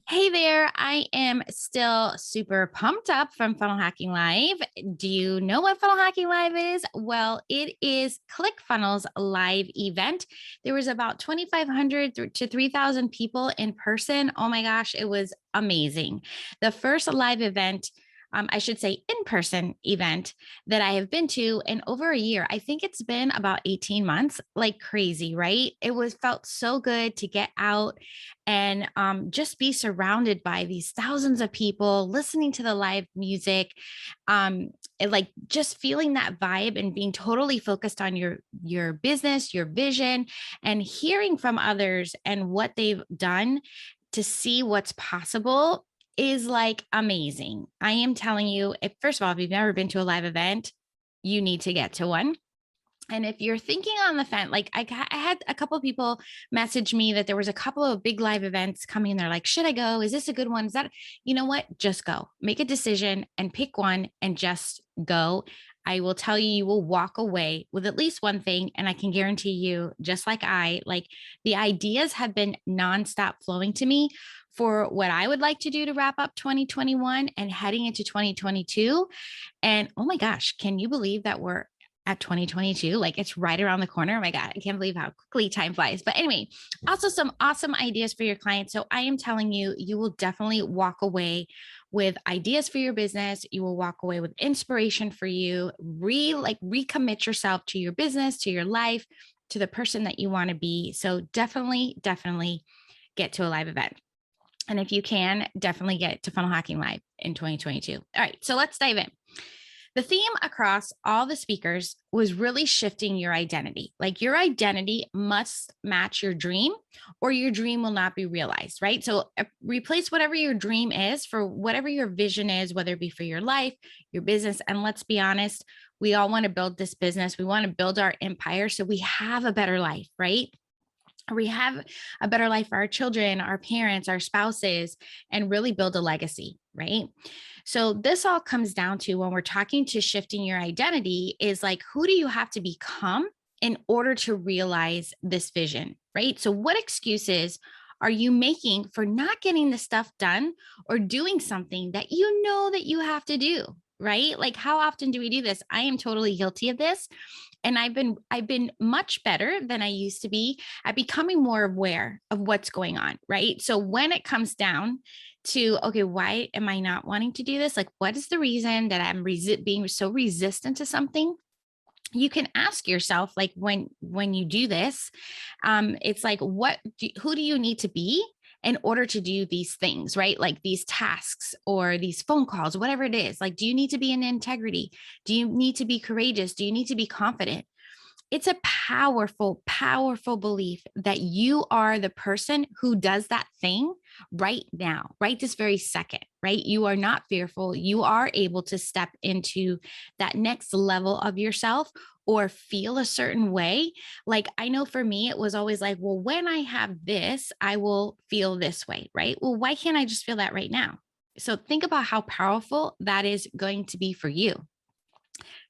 Hey there, I am still super pumped up from Funnel Hacking Live. Do you know what Funnel Hacking Live is? Well, it is ClickFunnels live event. There was about 2,500 to 3,000 people in person. Oh my gosh, it was amazing. The first live event, I should say in-person event that I have been to in over a year. I think it's been about 18 months, like crazy, right? It was felt so good to get out and just be surrounded by these thousands of people listening to the live music, and like just feeling that vibe and being totally focused on your business, your vision, and hearing from others and what they've done to see what's possible is like amazing. I am telling you, if first of all, if you've never been to a live event, you need to get to one. And if you're thinking on the fence, like I had a couple of people message me that there was a couple of big live events coming and they're like, should I go? Is this a good one? Is that, you know what? Just go, make a decision and pick one and just go. I will tell you, you will walk away with at least one thing. And I can guarantee you, just like the ideas have been nonstop flowing to me for what I would like to do to wrap up 2021 and heading into 2022. And oh my gosh, can you believe that we're at 2022? Like it's right around the corner. Oh my God, I can't believe how quickly time flies. But anyway, also some awesome ideas for your clients. So I am telling you, you will definitely walk away with ideas for your business. You will walk away with inspiration for you. Recommit yourself to your business, to your life, to the person that you want to be. So definitely get to a live event. And if you can, definitely get to Funnel Hacking Live in 2022. All right, so let's dive in. The theme across all the speakers was really shifting your identity. Like your identity must match your dream or your dream will not be realized, right? So replace whatever your dream is for whatever your vision is, whether it be for your life, your business. And let's be honest, we all want to build this business. We want to build our empire so we have a better life, right? We have a better life for our children, our parents, our spouses, and really build a legacy, right? So this all comes down to when we're talking to shifting your identity is like, who do you have to become in order to realize this vision, right? So what excuses are you making for not getting the stuff done or doing something that you know that you have to do? Right? Like how often do we do this? I am totally guilty of this. And I've been much better than I used to be at becoming more aware of what's going on, right? So when it comes down to, okay, why am I not wanting to do this? Like, what is the reason that I'm being so resistant to something? You can ask yourself, like when you do this, it's like, who do you need to be in order to do these things, right? Like these tasks or these phone calls, whatever it is. Like, do you need to be in integrity? Do you need to be courageous? Do you need to be confident? It's a powerful belief that you are the person who does that thing right now, right this very second, right? You are not fearful. You are able to step into that next level of yourself or feel a certain way. Like I know for me, it was always like, well, when I have this, I will feel this way, right? Well, why can't I just feel that right now? So think about how powerful that is going to be for you.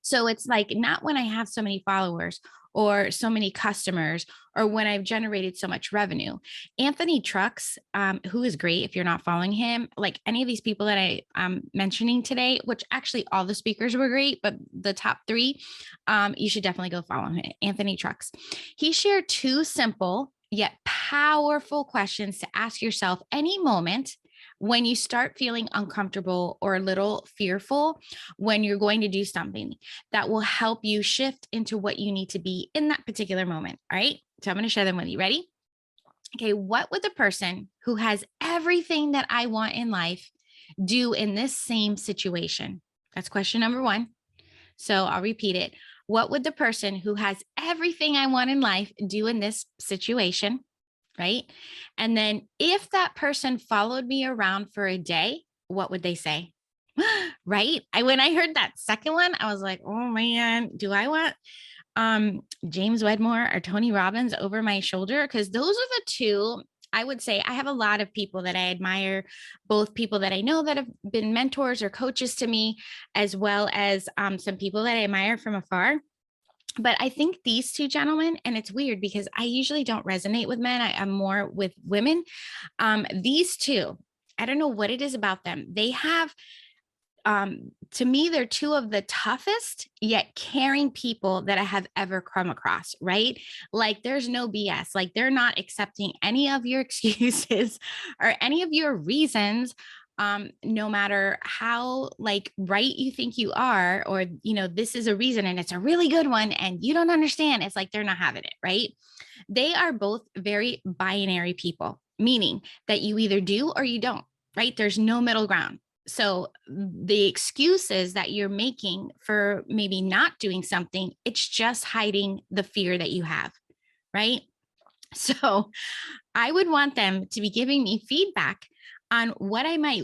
So it's like not when I have so many followers or so many customers or when I've generated so much revenue. Anthony Trucks, who is great if you're not following him, like any of these people that I'm mentioning today, which actually all the speakers were great, but the top three, you should definitely go follow him. Anthony Trucks. He shared two simple yet powerful questions to ask yourself any moment when you start feeling uncomfortable or a little fearful when you're going to do something that will help you shift into what you need to be in that particular moment. All right. So I'm going to share them with you. Ready? Okay. What would the person who has everything that I want in life do in this same situation? That's question number one. So I'll repeat it. What would the person who has everything I want in life do in this situation? Right. And then if that person followed me around for a day, what would they say? Right. When I heard that second one, I was like, oh man, do I want James Wedmore or Tony Robbins over my shoulder? Because those are the two. I would say I have a lot of people that I admire, both people that I know that have been mentors or coaches to me, as well as some people that I admire from afar. But I think these two gentlemen, and it's weird because I usually don't resonate with men. I'm more with women. These two, I don't know what it is about them. They have, to me, they're two of the toughest yet caring people that I have ever come across, right? Like there's no BS. Like they're not accepting any of your excuses or any of your reasons. No matter how like right you think you are, or, this is a reason and it's a really good one and you don't understand. It's like, they're not having it, right? They are both very binary people, meaning that you either do or you don't, right? There's no middle ground. So the excuses that you're making for maybe not doing something, it's just hiding the fear that you have, right? So I would want them to be giving me feedback on what I might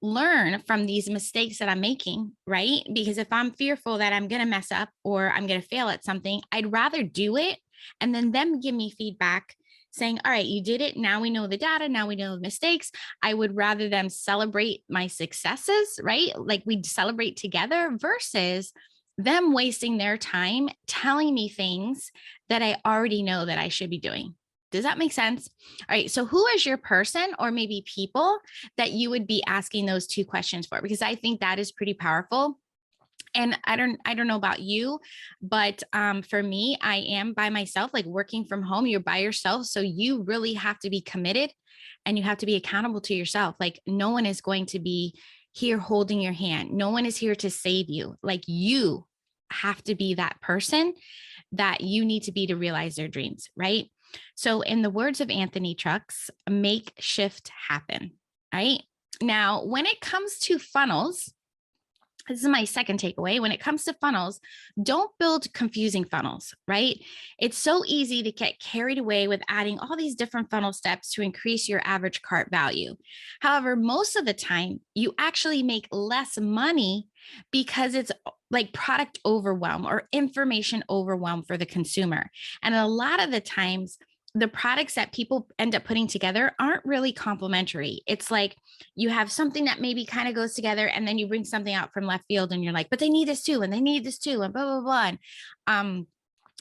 learn from these mistakes that I'm making, right? Because if I'm fearful that I'm going to mess up or I'm going to fail at something, I'd rather do it and then them give me feedback saying, all right, you did it. Now we know the data. Now we know the mistakes. I would rather them celebrate my successes, right? Like we'd celebrate together versus them wasting their time telling me things that I already know that I should be doing. Does that make sense? All right. So who is your person or maybe people that you would be asking those two questions for? Because I think that is pretty powerful. And I don't know about you, but for me, I am by myself, like working from home, you're by yourself. So you really have to be committed and you have to be accountable to yourself. Like no one is going to be here holding your hand. No one is here to save you. Like you have to be that person that you need to be to realize their dreams, right? So in the words of Anthony Trucks, make shift happen, right? Now, when it comes to funnels, this is my second takeaway. When it comes to funnels, don't build confusing funnels, right? It's so easy to get carried away with adding all these different funnel steps to increase your average cart value. However, most of the time, you actually make less money because it's like product overwhelm or information overwhelm for the consumer. And a lot of the times, the products that people end up putting together aren't really complementary. It's like you have something that maybe kind of goes together and then you bring something out from left field and you're like, but they need this too, and they need this too, and blah, blah, blah. And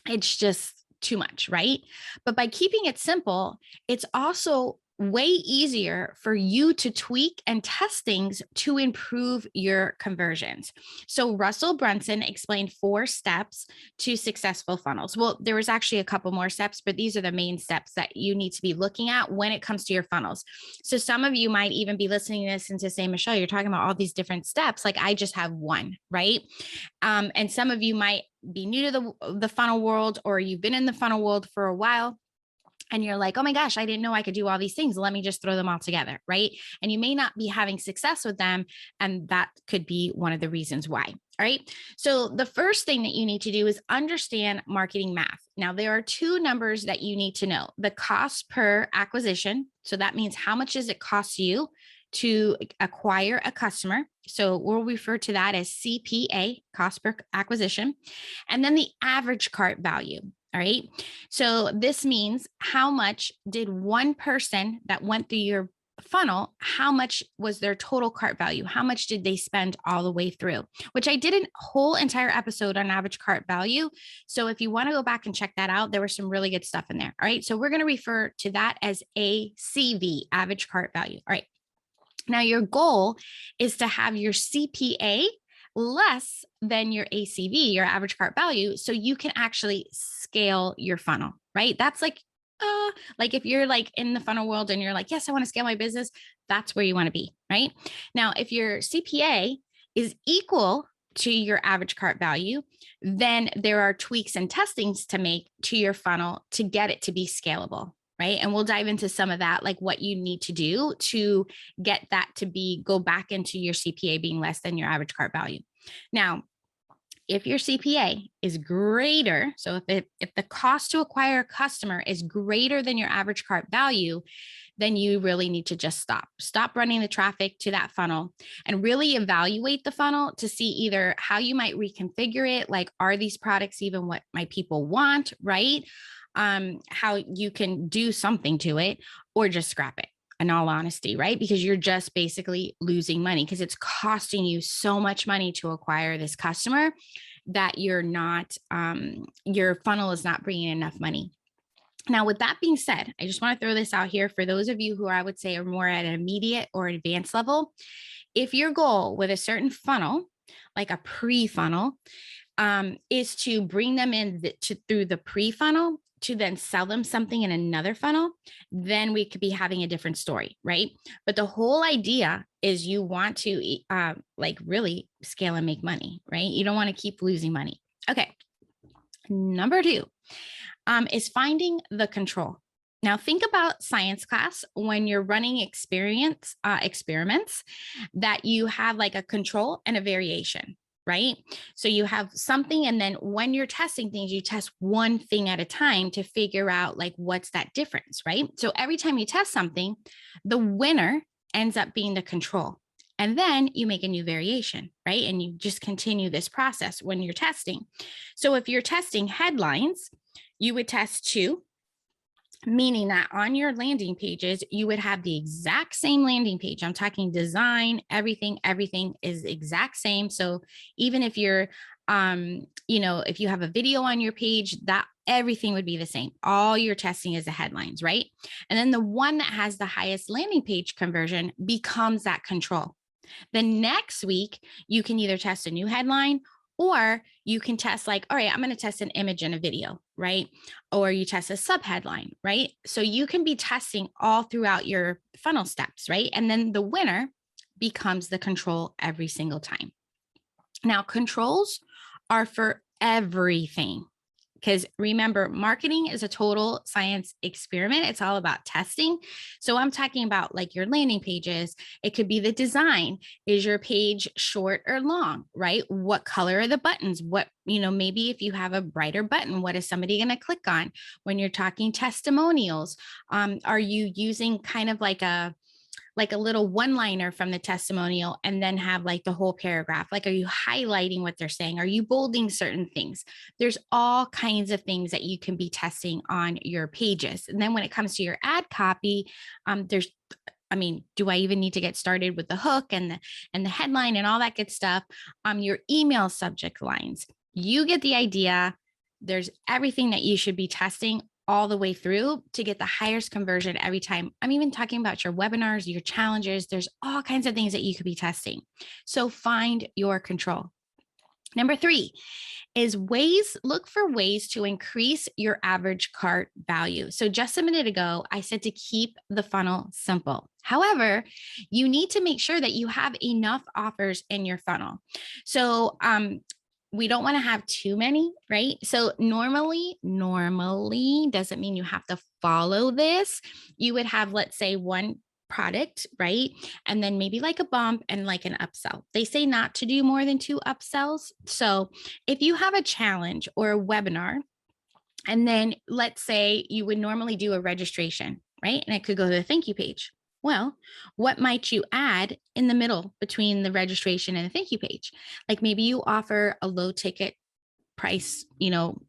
it's just too much, right? But by keeping it simple, it's also way easier for you to tweak and test things to improve your conversions. So Russell Brunson explained 4 steps to successful funnels. Well, there was actually a couple more steps, but these are the main steps that you need to be looking at when it comes to your funnels. So some of you might even be listening to this and to say, Michelle, you're talking about all these different steps. Like I just have one, right? And some of you might be new to the funnel world, or you've been in the funnel world for a while. And you're like, oh my gosh, I didn't know I could do all these things. Let me just throw them all together, right? And you may not be having success with them. And that could be one of the reasons why. All right. So the first thing that you need to do is understand marketing math. Now, there are 2 numbers that you need to know: the cost per acquisition. So that means how much does it cost you to acquire a customer? So we'll refer to that as CPA, cost per acquisition. And then the average cart value. All right. So this means how much did one person that went through your funnel, how much was their total cart value? How much did they spend all the way through? Which I did a whole entire episode on average cart value. So if you want to go back and check that out, there was some really good stuff in there. All right. So we're going to refer to that as ACV, average cart value. All right. Now your goal is to have your CPA less than your ACV, your average cart value, so you can actually scale your funnel, right? That's like if you're like in the funnel world and you're like, yes, I want to scale my business, that's where you want to be, right? Now, if your CPA is equal to your average cart value, then there are tweaks and testings to make to your funnel to get it to be scalable. Right. And we'll dive into some of that, like what you need to do to get that to go back into your CPA being less than your average cart value. Now, if your CPA is greater, so if the cost to acquire a customer is greater than your average cart value, then you really need to just stop running the traffic to that funnel and really evaluate the funnel to see either how you might reconfigure it. Like, are these products even what my people want? Right. How you can do something to it, or just scrap it, in all honesty, right? Because you're just basically losing money because it's costing you so much money to acquire this customer that you're not, your funnel is not bringing enough money. Now, with that being said, I just want to throw this out here for those of you who I would say are more at an immediate or advanced level. If your goal with a certain funnel, like a pre-funnel, is to bring them in through the pre-funnel to then sell them something in another funnel, then we could be having a different story, right? But the whole idea is you want to like really scale and make money, right? You don't want to keep losing money. Okay. Number two is finding the control. Now, think about science class when you're running experiments that you have like a control and a variation, right? So you have something, and then when you're testing things, you test one thing at a time to figure out like what's that difference, right? So every time you test something, the winner ends up being the control. And then you make a new variation, right? And you just continue this process when you're testing. So if you're testing headlines, you would test two, meaning that on your landing pages, you would have the exact same landing page. I'm talking design, everything is exact same. So even if you're, if you have a video on your page, that everything would be the same. All you're testing is the headlines, right? And then the one that has the highest landing page conversion becomes that control. The next week, you can either test a new headline, or you can test like, all right, I'm going to test an image and a video, right? Or you test a sub headline, right? So you can be testing all throughout your funnel steps, right? And then the winner becomes the control every single time. Now, controls are for everything. Because remember, marketing is a total science experiment. It's all about testing. So I'm talking about like your landing pages. It could be the design. Is your page short or long, right? What color are the buttons? What, maybe if you have a brighter button, what is somebody going to click on? When you're talking testimonials, are you using kind of like a little one-liner from the testimonial and then have like the whole paragraph? Like, are you highlighting what they're saying? Are you bolding certain things? There's all kinds of things that you can be testing on your pages. And then when it comes to your ad copy, do I even need to get started with the hook and the headline and all that good stuff? Your email subject lines, you get the idea. There's everything that you should be testing all the way through to get the highest conversion every time. I'm even talking about your webinars, your challenges. There's all kinds of things that you could be testing. So find your control. Number three is look for ways to increase your average cart value. So just a minute ago, I said to keep the funnel simple. However, you need to make sure that you have enough offers in your funnel. So, we don't want to have too many, right? So normally doesn't mean you have to follow this. You would have, let's say, one product, right? And then maybe like a bump and like an upsell. They say not to do more than 2 upsells. So if you have a challenge or a webinar, and then let's say you would normally do a registration, right? And it could go to the thank you page. Well, what might you add in the middle between the registration and the thank you page? Like maybe you offer a low ticket price,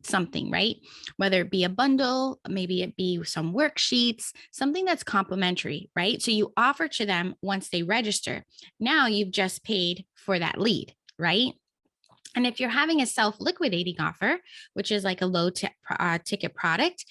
something, right? Whether it be a bundle, maybe it be some worksheets, something that's complimentary, right? So you offer to them once they register. Now you've just paid for that lead, right? And if you're having a self-liquidating offer, which is like a low ticket product,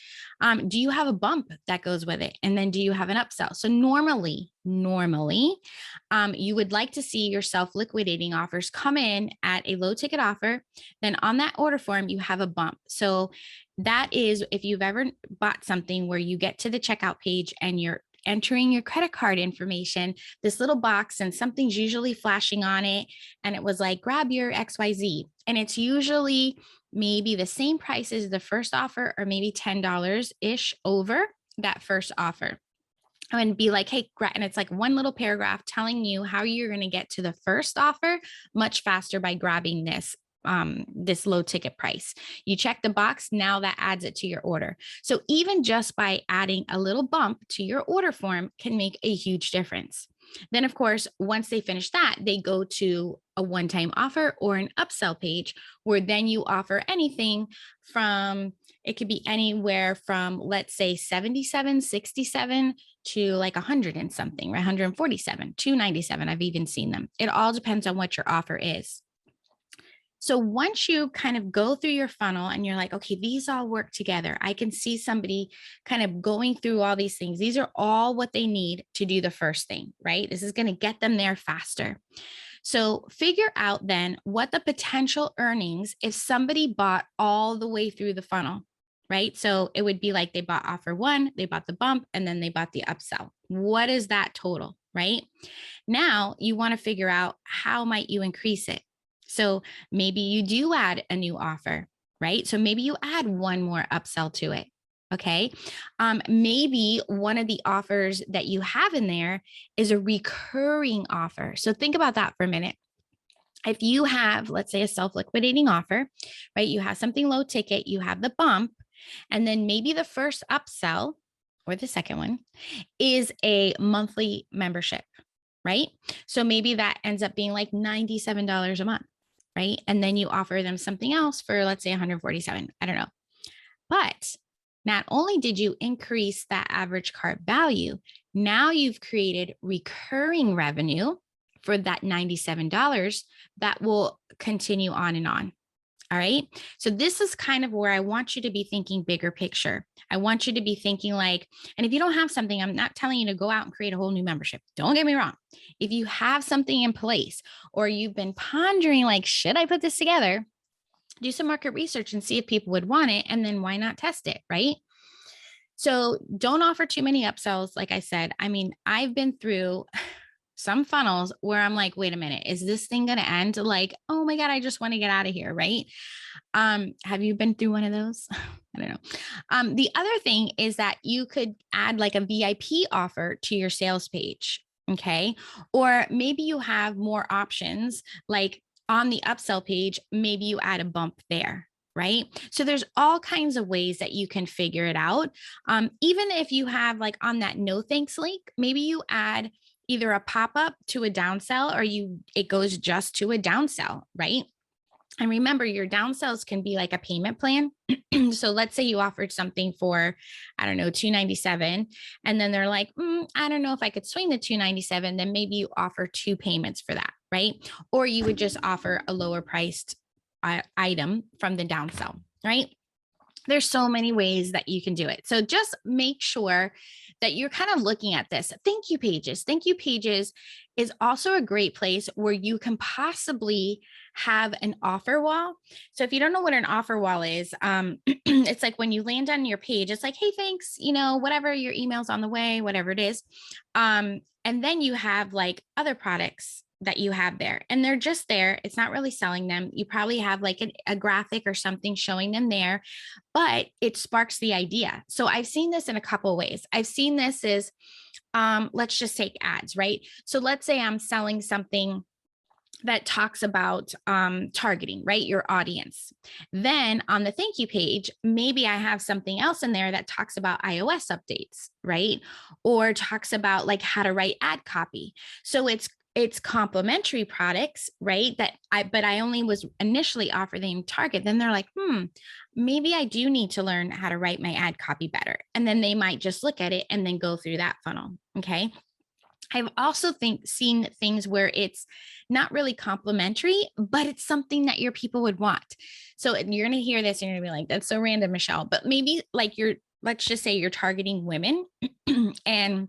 do you have a bump that goes with it? And then do you have an upsell? So normally, you would like to see your self-liquidating offers come in at a low ticket offer. Then on that order form, you have a bump. So that is if you've ever bought something where you get to the checkout page and you're entering your credit card information, this little box, and something's usually flashing on it. And it was like, grab your XYZ. And it's usually maybe the same price as the first offer, or maybe $10-ish over that first offer. And be like, hey, and it's like one little paragraph telling you how you're going to get to the first offer much faster by grabbing this low ticket price. You check the box, now that adds it to your order. So even just by adding a little bump to your order form can make a huge difference. Then, of course, once they finish that, they go to a one-time offer or an upsell page where then you offer anything from, it could be anywhere from, let's say, 77, 67 to like 100 and something, right? 147, 297. I've even seen them. It all depends on what your offer is. So once you kind of go through your funnel and you're like, okay, these all work together. I can see somebody kind of going through all these things. These are all what they need to do the first thing, right? This is going to get them there faster. So figure out then what the potential earnings if somebody bought all the way through the funnel, right? So it would be like they bought offer one, they bought the bump, and then they bought the upsell. What is that total, right? Now you want to figure out how might you increase it. So maybe you do add a new offer, right? So maybe you add one more upsell to it. Okay. Maybe one of the offers that you have in there is a recurring offer. So think about that for a minute. If you have, let's say, a self-liquidating offer, right? You have something low ticket, you have the bump, and then maybe the first upsell or the second one is a monthly membership, right? So maybe that ends up being like $97 a month, right? And then you offer them something else for, let's say, 147. I don't know. But not only did you increase that average cart value, now you've created recurring revenue for that $97 that will continue on and on. All right. So this is kind of where I want you to be thinking bigger picture. I want you to be thinking like, and if you don't have something, I'm not telling you to go out and create a whole new membership. Don't get me wrong. If you have something in place or you've been pondering like, should I put this together? Do some market research and see if people would want it. And then why not test it? Right. So don't offer too many upsells. Like I said, I mean, I've been through some funnels where I'm like, wait a minute, is this thing going to end? Like, oh my God, I just want to get out of here. Right. Have you been through one of those? I don't know. The other thing is that you could add like a VIP offer to your sales page. Okay. Or maybe you have more options like on the upsell page, maybe you add a bump there. Right. So there's all kinds of ways that you can figure it out. Even if you have like on that no thanks link, maybe you add either a pop-up to a downsell or it goes just to a downsell, right? And remember, your downsells can be like a payment plan. So let's say you offered something for, I don't know, $297. And then they're like, I don't know if I could swing the $297. Then maybe you offer two payments for that, right? Or you would just offer a lower priced item from the downsell, right? There's so many ways that you can do it. So just make sure that you're kind of looking at this. Thank you pages. Thank you pages is also a great place where you can possibly have an offer wall. So if you don't know what an offer wall is, it's like when you land on your page, it's like, hey, thanks, whatever, your email's on the way, whatever it is. And then you have like other products that you have there and they're just there. It's not really selling them. You probably have like a graphic or something showing them there, but it sparks the idea. So I've seen this in a couple of ways. I've seen this as, let's just take ads, right? So let's say I'm selling something that talks about targeting, right? Your audience. Then on the thank you page, maybe I have something else in there that talks about iOS updates, right? Or talks about like how to write ad copy. So it's complementary products, right? But I only was initially offering target. Then they're like, maybe I do need to learn how to write my ad copy better. And then they might just look at it and then go through that funnel. Okay. I've also seen things where it's not really complimentary, but it's something that your people would want. So you're going to hear this and you're going to be like, that's so random, Michelle. But maybe like let's just say you're targeting women and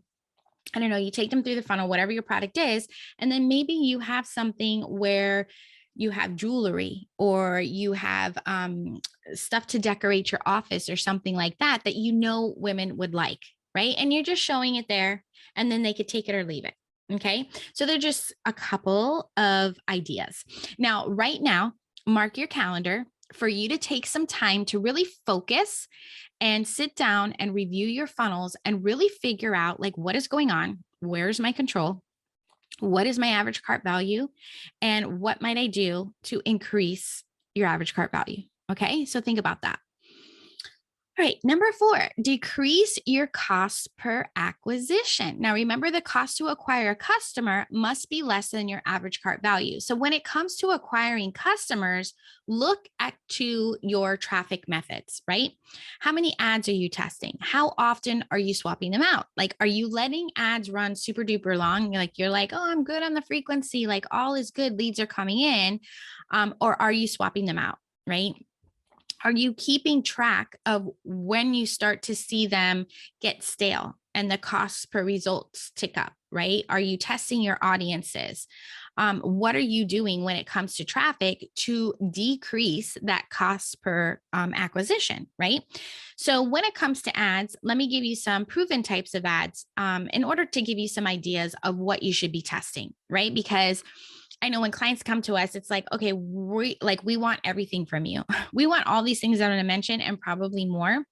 I don't know, you take them through the funnel, whatever your product is, and then maybe you have something where you have jewelry or you have stuff to decorate your office or something like that women would like, right? And you're just showing it there and then they could take it or leave it. Okay. So they're just a couple of ideas. Now, right now, mark your calendar for you to take some time to really focus and sit down and review your funnels and really figure out like what is going on, where's my control, what is my average cart value, and what might I do to increase your average cart value. Okay, so think about that. All right, number 4, decrease your cost per acquisition. Now, remember the cost to acquire a customer must be less than your average cart value. So when it comes to acquiring customers, look at to your traffic methods, right? How many ads are you testing? How often are you swapping them out? Like, are you letting ads run super duper long? You're like, oh, I'm good on the frequency, like all is good, leads are coming in, or are you swapping them out, right? Are you keeping track of when you start to see them get stale and the costs per results tick up, right? Are you testing your audiences? What are you doing when it comes to traffic to decrease that cost per acquisition, right? So when it comes to ads, let me give you some proven types of ads in order to give you some ideas of what you should be testing, right? Because I know when clients come to us, it's like, okay, we want everything from you. We want all these things that I'm going to mention and probably more,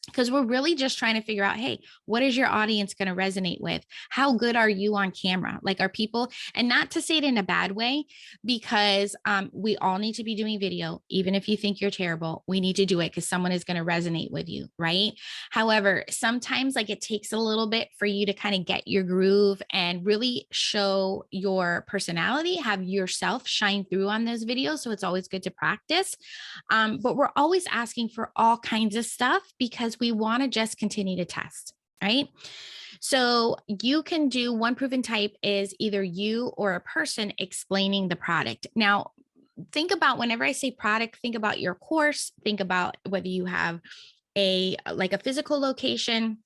because we're really just trying to figure out, hey, what is your audience going to resonate with? How good are you on camera? Like, are people, and not to say it in a bad way, because we all need to be doing video. Even if you think you're terrible, we need to do it because someone is going to resonate with you, right? However, sometimes like it takes a little bit for you to kind of get your groove and really show your personality, have yourself shine through on those videos. So it's always good to practice. But we're always asking for all kinds of stuff because we want to just continue to test, right? So you can do one proven type is either you or a person explaining the product. Now, think about whenever I say product, think about your course, think about whether you have a physical location.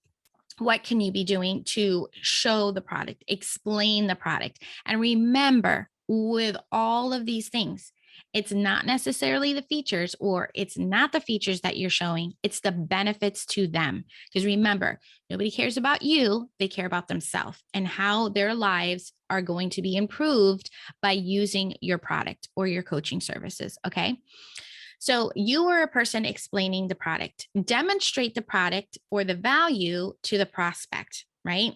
What can you be doing to show the product, explain the product? And remember, with all of these things, it's not necessarily the features, or it's not the features that you're showing, it's the benefits to them. Because remember, nobody cares about you, they care about themselves and how their lives are going to be improved by using your product or your coaching services. Okay. So you are a person explaining the product. Demonstrate the product or the value to the prospect, right?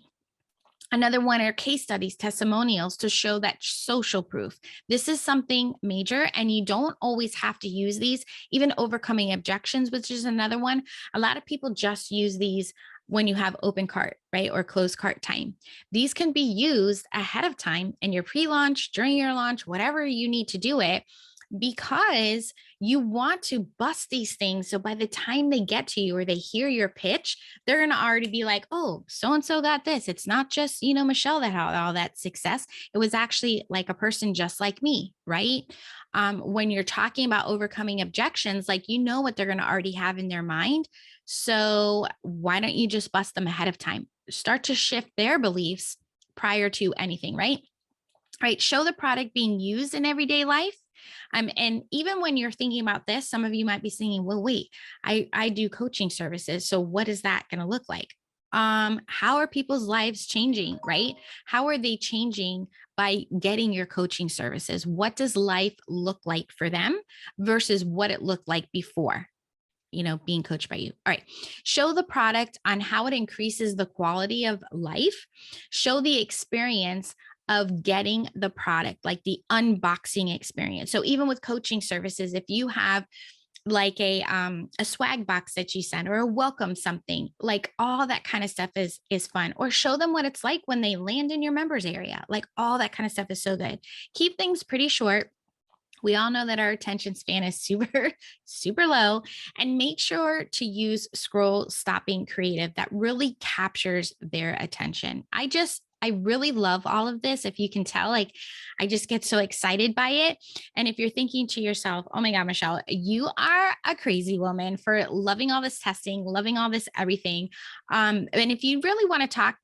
Another one are case studies, testimonials to show that social proof. This is something major, and you don't always have to use these. Even overcoming objections, which is another one. A lot of people just use these when you have open cart, right? Or closed cart time. These can be used ahead of time in your pre-launch, during your launch, whatever you need to do it, because you want to bust these things. So by the time they get to you or they hear your pitch, they're going to already be like, oh, so-and-so got this. It's not just, Michelle that had all that success. It was actually like a person just like me, right? When you're talking about overcoming objections, like, what they're going to already have in their mind. So why don't you just bust them ahead of time? Start to shift their beliefs prior to anything, right? Right. Show the product being used in everyday life. And even when you're thinking about this, some of you might be thinking, well, wait, I do coaching services. So what is that going to look like? How are people's lives changing, right? How are they changing by getting your coaching services? What does life look like for them versus what it looked like before? Being coached by you. All right. Show the product on how it increases the quality of life. Show the experience of getting the product, like the unboxing experience. So even with coaching services, if you have like a swag box that you send, or a welcome something, like all that kind of stuff is fun. Or show them what it's like when they land in your members area. Like all that kind of stuff is so good. Keep things pretty short. We all know that our attention span is super, super low, and make sure to use scroll stopping creative that really captures their attention. I really love all of this. If you can tell, like, I just get so excited by it. And if you're thinking to yourself, oh my God, Michelle, you are a crazy woman for loving all this testing, loving all this everything. And if you really want to talk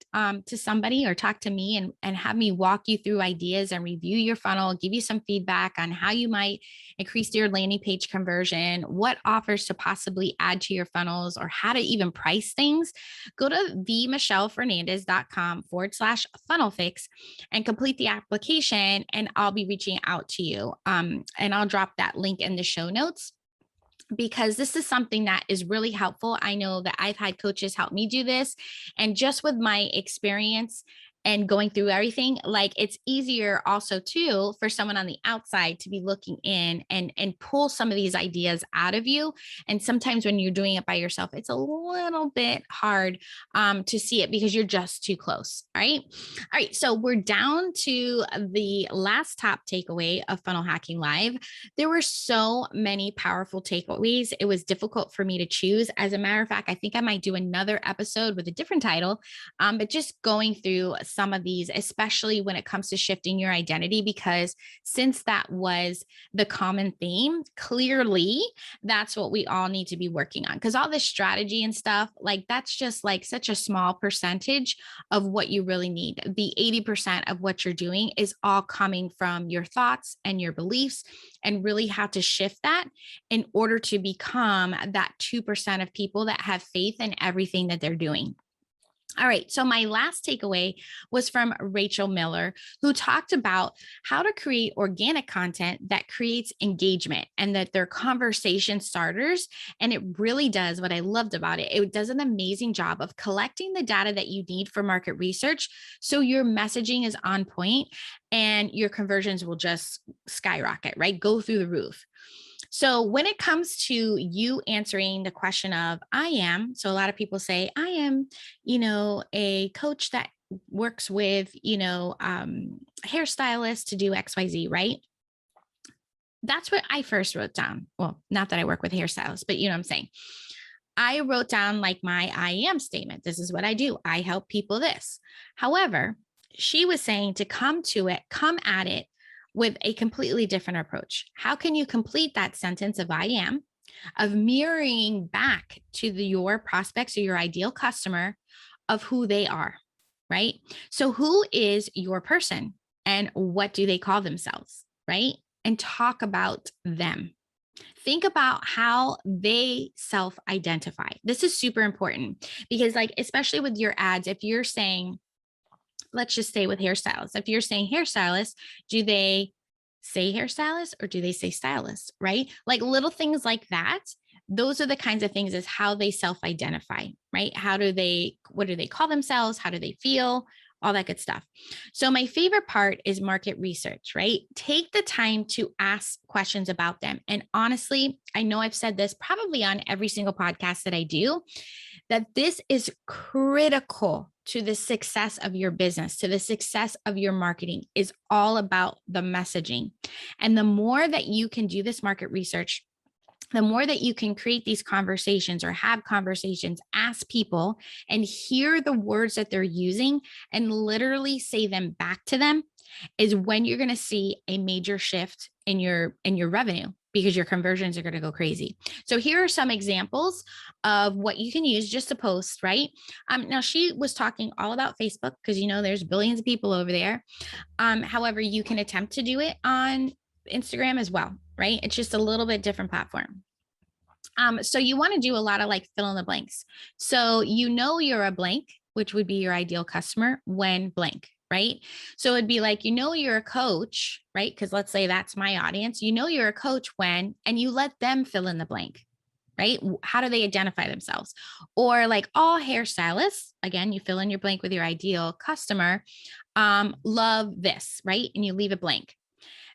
to somebody or talk to me and have me walk you through ideas and review your funnel, give you some feedback on how you might increase your landing page conversion, what offers to possibly add to your funnels, or how to even price things, go to themichellefernandez.com/funnel fix and complete the application. And I'll be reaching out to you. And I'll drop that link in the show notes, because this is something that is really helpful. I know that I've had coaches help me do this. And just with my experience and going through everything, like it's easier also too for someone on the outside to be looking in and pull some of these ideas out of you. And sometimes when you're doing it by yourself, it's a little bit hard to see it because you're just too close. All right. So we're down to the last top takeaway of Funnel Hacking Live. There were so many powerful takeaways. It was difficult for me to choose. As a matter of fact, I think I might do another episode with a different title, but just going through some of these, especially when it comes to shifting your identity, because since that was the common theme, clearly that's what we all need to be working on. Because all this strategy and stuff, like that's just like such a small percentage of what you really need. The 80% of what you're doing is all coming from your thoughts and your beliefs, and really how to shift that in order to become that 2% of people that have faith in everything that they're doing. All right. So my last takeaway was from Rachel Miller, who talked about how to create organic content that creates engagement and that they're conversation starters. And it really does what I loved about it. It does an amazing job of collecting the data that you need for market research. So your messaging is on point and your conversions will just skyrocket, right? Go through the roof. So when it comes to you answering the question of I am, so a lot of people say, I am, a coach that works with, hairstylists to do XYZ, right? That's what I first wrote down. Well, not that I work with hairstylists, but you know what I'm saying. I wrote down like my I am statement. This is what I do. I help people this. However, she was saying to come at it with a completely different approach. How can you complete that sentence of I am, of mirroring back to your prospects or your ideal customer of who they are, right? So who is your person and what do they call themselves, right? And talk about them. Think about how they self-identify. This is super important because like, especially with your ads, if you're saying, let's just stay with hairstylists. If you're saying hairstylist, do they say hairstylist or do they say stylist, right? Like little things like that. Those are the kinds of things is how they self-identify, right? What do they call themselves? How do they feel? All that good stuff. So my favorite part is market research, right? Take the time to ask questions about them. And honestly, I know I've said this probably on every single podcast that I do, that this is critical to the success of your business, to the success of your marketing, is all about the messaging. And the more that you can do this market research, the more that you can create these conversations or have conversations, ask people and hear the words that they're using and literally say them back to them, is when you're going to see a major shift in your revenue, because your conversions are going to go crazy. So here are some examples of what you can use just to post, right? Now she was talking all about Facebook because there's billions of people over there. However, you can attempt to do it on Instagram as well, right? It's just a little bit different platform. So you want to do a lot of like fill in the blanks. So you're a blank, which would be your ideal customer when blank, right? So it'd be like, you're a coach, right? Because let's say that's my audience. You're a coach when, and you let them fill in the blank, right? How do they identify themselves? Or like all hairstylists, again, you fill in your blank with your ideal customer, love this, right? And you leave it blank.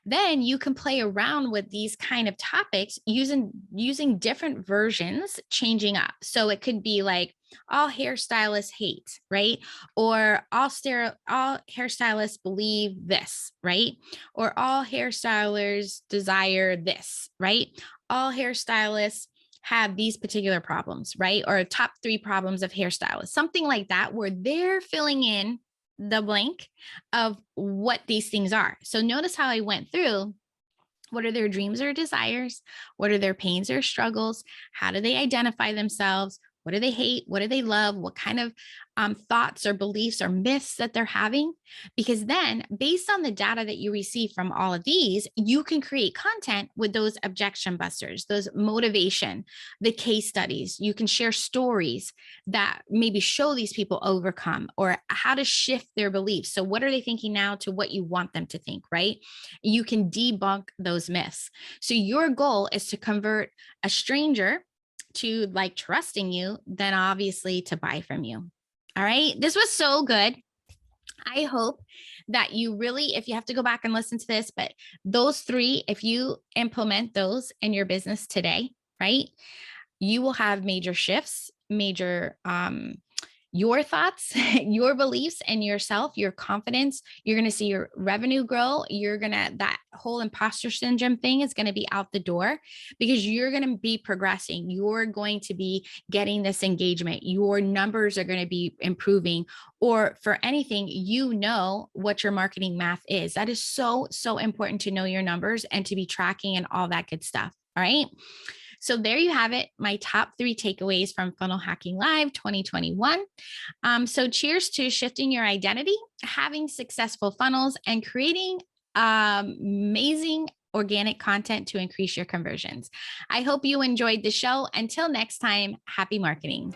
Then you can play around with these kind of topics using different versions, changing up. So it could be like all hairstylists hate, right? Or all hairstylists believe this, right? Or all hairstylists desire this, right? All hairstylists have these particular problems, right? Or top 3 problems of hairstylists, something like that, where they're filling in the blank of what these things are. So notice how I went through, what are their dreams or desires? What are their pains or struggles? How do they identify themselves? What do they hate? What do they love? What kind of thoughts or beliefs or myths that they're having? Because then based on the data that you receive from all of these, you can create content with those objection busters, those motivation, the case studies. You can share stories that maybe show these people overcome or how to shift their beliefs. So what are they thinking now to what you want them to think, right? You can debunk those myths. So your goal is to convert a stranger to like trusting you, then obviously to buy from you. All right. This was so good. I hope that you really, if you have to go back and listen to this, but those three, if you implement those in your business today, right, you will have major shifts, major your thoughts, your beliefs and yourself, your confidence. You're going to see your revenue grow. That whole imposter syndrome thing is going to be out the door because you're going to be progressing. You're going to be getting this engagement. Your numbers are going to be improving. Or for anything, you know what your marketing math is. That is so, so important to know your numbers and to be tracking and all that good stuff. All right. So there you have it, my top 3 takeaways from Funnel Hacking Live 2021. So cheers to shifting your identity, having successful funnels, and creating amazing organic content to increase your conversions. I hope you enjoyed the show. Until next time, happy marketing.